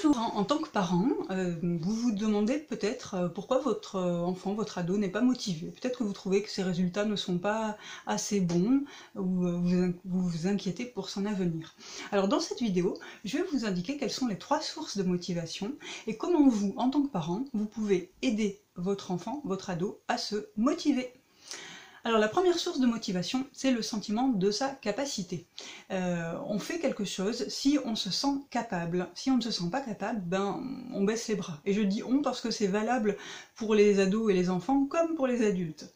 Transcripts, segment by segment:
Bonjour, en tant que parent, vous vous demandez peut-être pourquoi votre enfant, votre ado n'est pas motivé. Peut-être que vous trouvez que ses résultats ne sont pas assez bons ou vous vous inquiétez pour son avenir. Alors dans cette vidéo, je vais vous indiquer quelles sont les 3 sources de motivation et comment vous, en tant que parent, vous pouvez aider votre enfant, votre ado, à se motiver. Alors la première source de motivation, c'est le sentiment de sa capacité. On fait quelque chose si on se sent capable. Si on ne se sent pas capable, ben on baisse les bras. Et je dis on parce que c'est valable pour les ados et les enfants comme pour les adultes.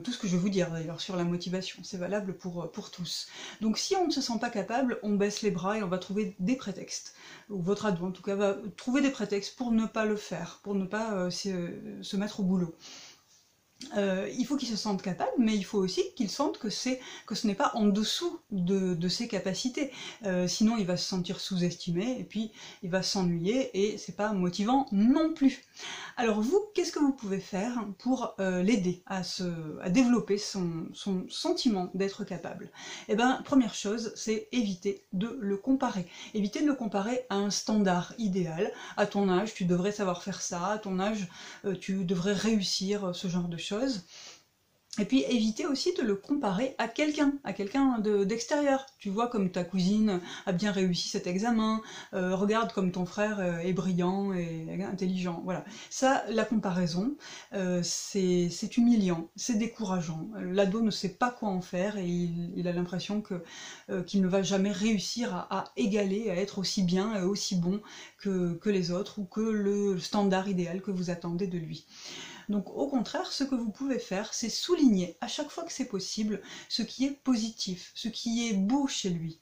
Tout ce que je vais vous dire d'ailleurs sur la motivation, c'est valable pour tous. Donc si on ne se sent pas capable, on baisse les bras et on va trouver des prétextes. Ou votre ado en tout cas va trouver des prétextes pour ne pas le faire, pour ne pas se mettre au boulot. Il faut qu'il se sente capable, mais il faut aussi qu'il sente que ce n'est pas en dessous de ses capacités. Sinon, il va se sentir sous-estimé, et puis il va s'ennuyer, et c'est pas motivant non plus. Alors vous, qu'est-ce que vous pouvez faire pour l'aider à développer son sentiment d'être capable? Eh bien, première chose, c'est éviter de le comparer. Éviter de le comparer à un standard idéal. À ton âge, tu devrais savoir faire ça, à ton âge, tu devrais réussir ce genre de choses. Et puis éviter aussi de le comparer à quelqu'un d'extérieur. Tu vois comme ta cousine a bien réussi cet examen, regarde comme ton frère est brillant et intelligent. Voilà. Ça, la comparaison, c'est humiliant, c'est décourageant. L'ado ne sait pas quoi en faire et il a l'impression qu'il ne va jamais réussir à égaler, à être aussi bien et aussi bon que les autres ou que le standard idéal que vous attendez de lui. Donc au contraire, ce que vous pouvez faire, c'est souligner à chaque fois que c'est possible ce qui est positif, ce qui est beau chez lui.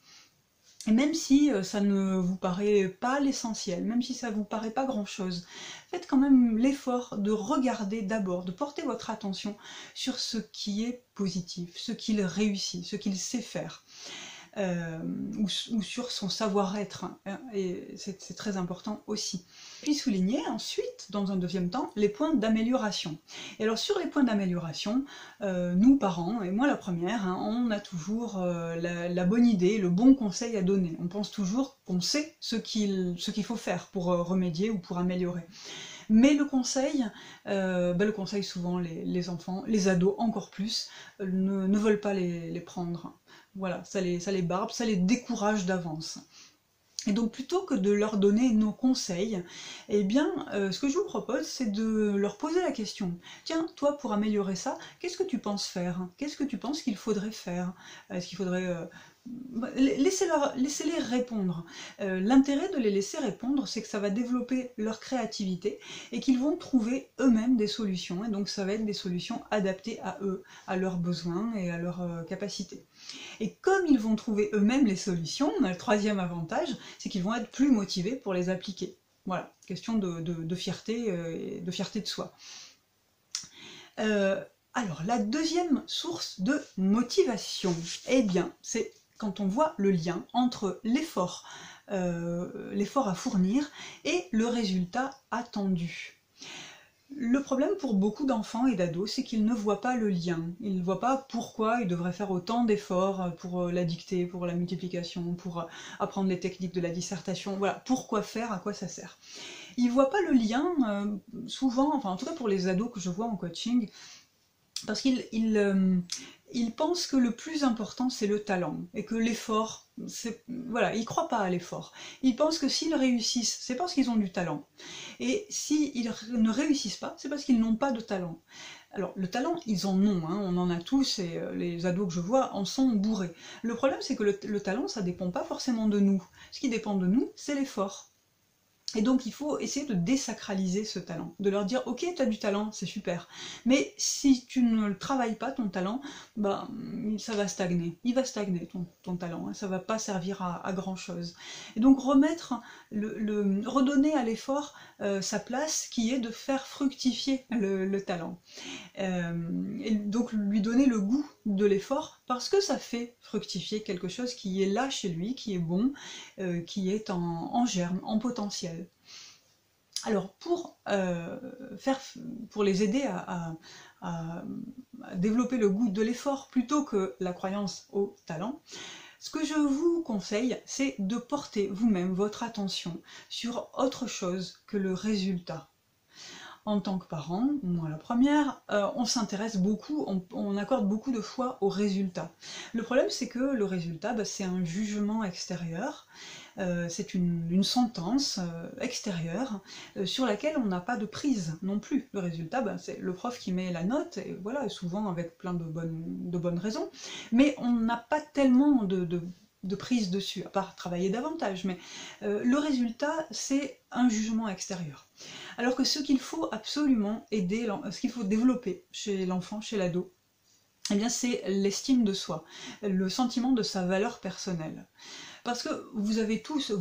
Et même si ça ne vous paraît pas l'essentiel, même si ça ne vous paraît pas grand-chose, faites quand même l'effort de regarder d'abord, de porter votre attention sur ce qui est positif, ce qu'il réussit, ce qu'il sait faire. Ou sur son savoir-être, hein, et c'est très important aussi. Puis souligner ensuite, dans un deuxième temps, les points d'amélioration. Et alors sur les points d'amélioration, nous parents, et moi la première, hein, on a toujours la bonne idée, le bon conseil à donner. On pense toujours qu'on sait ce qu'il faut faire pour remédier ou pour améliorer. Mais le conseil souvent les enfants, les ados encore plus, ne veulent pas les prendre. Voilà, ça les barbe, ça les décourage d'avance. Et donc plutôt que de leur donner nos conseils, eh bien, ce que je vous propose, c'est de leur poser la question. Tiens, toi, pour améliorer ça, qu'est-ce que tu penses faire? Qu'est-ce que tu penses qu'il faudrait faire? Est-ce qu'il faudrait... Laissez-les répondre. L'intérêt de les laisser répondre, c'est que ça va développer leur créativité et qu'ils vont trouver eux-mêmes des solutions. Et donc ça va être des solutions adaptées à eux, à leurs besoins et à leurs capacités. Et comme ils vont trouver eux-mêmes les solutions, on a le troisième avantage, c'est qu'ils vont être plus motivés pour les appliquer. Voilà, question de fierté et de fierté de soi. Alors, la deuxième source de motivation, eh bien, c'est quand on voit le lien entre l'effort à fournir et le résultat attendu. Le problème pour beaucoup d'enfants et d'ados, c'est qu'ils ne voient pas le lien. Ils ne voient pas pourquoi ils devraient faire autant d'efforts pour la dictée, pour la multiplication, pour apprendre les techniques de la dissertation. Voilà, pourquoi faire, à quoi ça sert. Ils ne voient pas le lien, souvent, enfin en tout cas pour les ados que je vois en coaching, parce qu'ils pensent que le plus important c'est le talent et que l'effort, voilà, ils ne croient pas à l'effort. Ils pensent que s'ils réussissent, c'est parce qu'ils ont du talent. Et s'ils ne réussissent pas, c'est parce qu'ils n'ont pas de talent. Alors le talent, ils en ont, hein, on en a tous, et les ados que je vois en sont bourrés. Le problème c'est que le talent, ça ne dépend pas forcément de nous. Ce qui dépend de nous, c'est l'effort. Et donc il faut essayer de désacraliser ce talent, de leur dire ok, tu as du talent, c'est super, mais si tu ne le travailles pas ton talent, bah, ça va stagner, il va stagner ton talent, hein, ça va pas servir à grand chose. Et donc redonner à l'effort sa place qui est de faire fructifier le talent. Et donc lui donner le goût de l'effort parce que ça fait fructifier quelque chose qui est là chez lui, qui est bon, qui est en germe, en potentiel. Alors pour les aider à développer le goût de l'effort plutôt que la croyance au talent, Ce que je vous conseille, c'est de porter vous-même votre attention sur autre chose que le résultat. En tant que parent, moi la première, on s'intéresse beaucoup, on accorde beaucoup de foi au résultat. Le problème, c'est que le résultat, c'est un jugement extérieur, c'est une sentence extérieure sur laquelle on n'a pas de prise non plus. Le résultat, c'est le prof qui met la note, et voilà, souvent avec plein de bonnes raisons, mais on n'a pas tellement de prise dessus, à part travailler davantage, mais le résultat, c'est un jugement extérieur. Alors que ce qu'il faut absolument aider, ce qu'il faut développer chez l'enfant, chez l'ado, eh bien c'est l'estime de soi, le sentiment de sa valeur personnelle. Parce que vous avez tous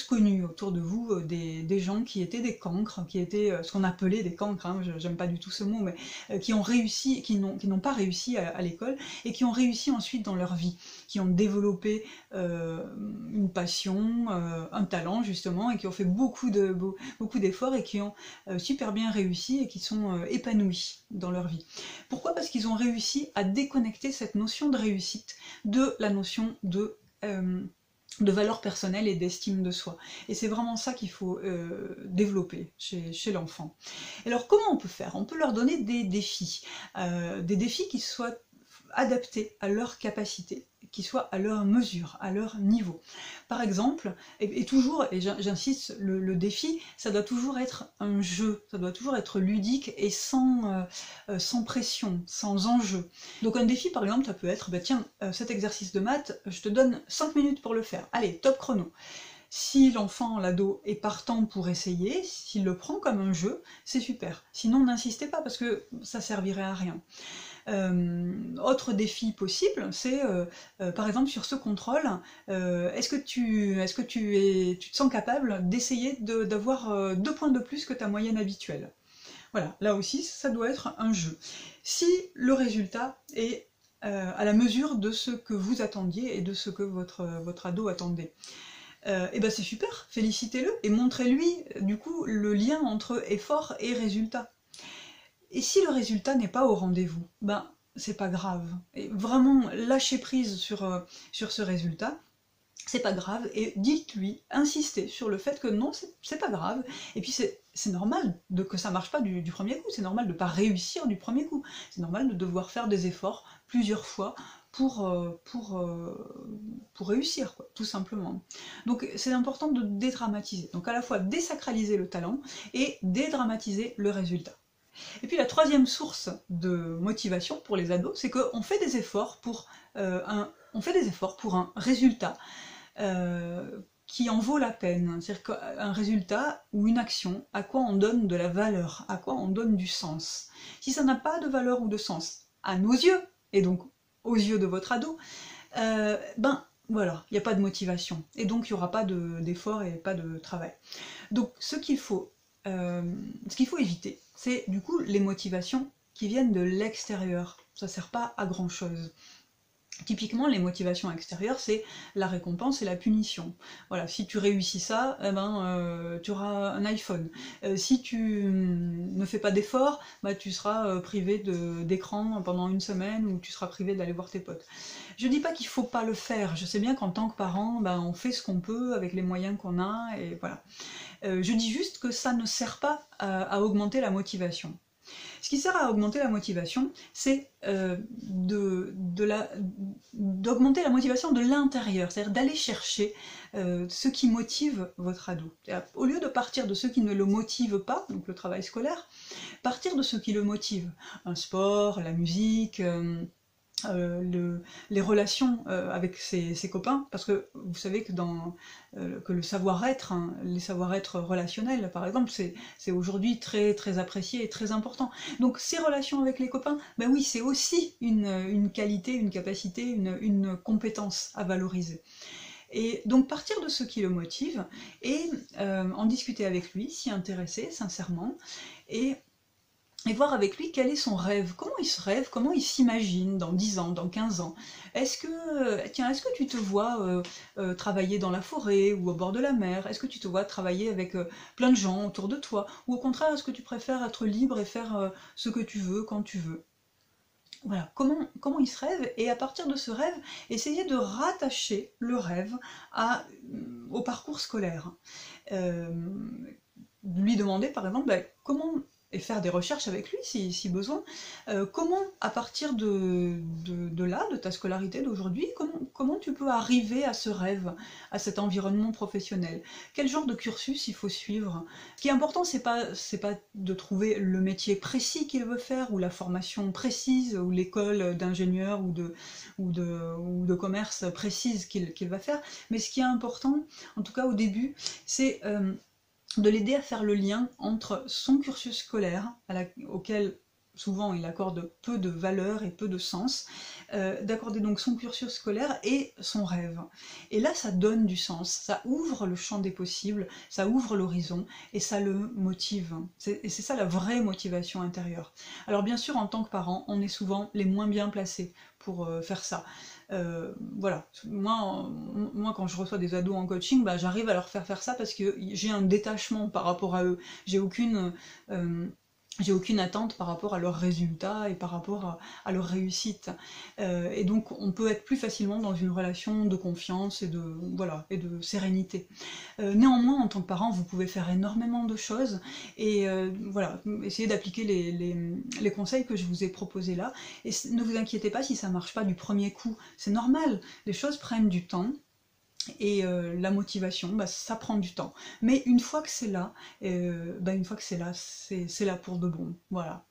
connu autour de vous des gens qui étaient des cancres, qui étaient ce qu'on appelait des cancres, hein, j'aime pas du tout ce mot, mais qui ont réussi, qui n'ont pas réussi à l'école, et qui ont réussi ensuite dans leur vie, qui ont développé une passion, un talent justement, et qui ont fait beaucoup d'efforts, et qui ont super bien réussi, et qui sont épanouis dans leur vie. Pourquoi? Parce qu'ils ont réussi à déconnecter cette notion de réussite de la notion de valeur personnelle et d'estime de soi. Et c'est vraiment ça qu'il faut développer chez l'enfant. Alors comment on peut faire? On peut leur donner des défis qui soient adaptés à leur capacité, qui soient à leur mesure, à leur niveau. Par exemple, et toujours, et j'insiste, le défi, ça doit toujours être un jeu, ça doit toujours être ludique et sans pression, sans enjeu. Donc un défi, par exemple, ça peut être, tiens, cet exercice de maths, je te donne 5 minutes pour le faire. Allez, top chrono. Si l'enfant, l'ado, est partant pour essayer, s'il le prend comme un jeu, c'est super. Sinon, n'insistez pas parce que ça servirait à rien. Autre défi possible, c'est par exemple sur ce contrôle, est-ce que tu te sens capable d'essayer d'avoir 2 points de plus que ta moyenne habituelle? Voilà, là aussi ça doit être un jeu. Si le résultat est à la mesure de ce que vous attendiez et de ce que votre ado attendait, et c'est super, félicitez-le et montrez-lui du coup le lien entre effort et résultat. Et si le résultat n'est pas au rendez-vous, c'est pas grave. Et vraiment, lâchez prise sur ce résultat, c'est pas grave, et dites-lui, insistez sur le fait que non, c'est pas grave, et puis c'est normal que ça marche pas du premier coup, c'est normal de pas réussir du premier coup, c'est normal de devoir faire des efforts plusieurs fois pour réussir, quoi, tout simplement. Donc c'est important de dédramatiser, donc à la fois désacraliser le talent et dédramatiser le résultat. Et puis la troisième source de motivation pour les ados, c'est qu'on fait des efforts pour un résultat qui en vaut la peine. C'est-à-dire qu'un résultat ou une action, à quoi on donne de la valeur, à quoi on donne du sens. Si ça n'a pas de valeur ou de sens, à nos yeux, et donc aux yeux de votre ado, voilà, il n'y a pas de motivation. Et donc il n'y aura pas d'effort et pas de travail. Donc ce qu'il faut éviter, c'est du coup les motivations qui viennent de l'extérieur. Ça ne sert pas à grand chose. Typiquement, les motivations extérieures, c'est la récompense et la punition. Voilà, si tu réussis ça, tu auras un iPhone. Si tu ne fais pas d'efforts, tu seras privé d'écran pendant une semaine, ou tu seras privé d'aller voir tes potes. Je dis pas qu'il faut pas le faire. Je sais bien qu'en tant que parent, on fait ce qu'on peut avec les moyens qu'on a, et voilà. Je dis juste que ça ne sert pas à augmenter la motivation. Ce qui sert à augmenter la motivation, c'est d'augmenter la motivation de l'intérieur, c'est-à-dire d'aller chercher ce qui motive votre ado. Au lieu de partir de ce qui ne le motive pas, donc le travail scolaire, partir de ce qui le motive. Un sport, la musique, les relations avec ses copains, parce que vous savez que que le savoir-être, les savoir-être relationnels par exemple, c'est aujourd'hui très très apprécié et très important. Donc ces relations avec les copains, oui, c'est aussi une qualité, une capacité, une compétence à valoriser. Et donc partir de ce qui le motive et en discuter avec lui, s'y intéresser sincèrement, et voir avec lui quel est son rêve, comment il se rêve, comment il s'imagine dans 10 ans, dans 15 ans. Est-ce que tu te vois travailler dans la forêt ou au bord de la mer? Est-ce que tu te vois travailler avec plein de gens autour de toi? Ou au contraire, est-ce que tu préfères être libre et faire ce que tu veux, quand tu veux? Voilà, comment il se rêve, et à partir de ce rêve, essayer de rattacher le rêve au parcours scolaire. Euh, Lui demander par exemple comment, et faire des recherches avec lui si besoin, comment à partir de là, de ta scolarité d'aujourd'hui, comment tu peux arriver à ce rêve, à cet environnement professionnel. Quel genre de cursus il faut suivre. Ce qui est important, c'est pas de trouver le métier précis qu'il veut faire, ou la formation précise, ou l'école d'ingénieur ou de commerce précise qu'il va faire, mais ce qui est important, en tout cas au début, c'est de l'aider à faire le lien entre son cursus scolaire, auquel souvent il accorde peu de valeur et peu de sens, d'accorder donc son cursus scolaire et son rêve. Et là, ça donne du sens, ça ouvre le champ des possibles, ça ouvre l'horizon, et ça le motive. Et c'est ça la vraie motivation intérieure. Alors bien sûr, en tant que parent, on est souvent les moins bien placés pour faire ça. Voilà, moi quand je reçois des ados en coaching, bah, j'arrive à leur faire ça parce que j'ai un détachement par rapport à eux. Euh, j'ai aucune attente par rapport à leurs résultats et par rapport à leur réussite. Et donc on peut être plus facilement dans une relation de confiance et de sérénité. Néanmoins, en tant que parent, vous pouvez faire énormément de choses, et voilà, essayez d'appliquer les conseils que je vous ai proposés là, et ne vous inquiétez pas si ça marche pas du premier coup, c'est normal, les choses prennent du temps, et la motivation, bah, ça prend du temps. Mais une fois que c'est là, c'est là pour de bon. Voilà.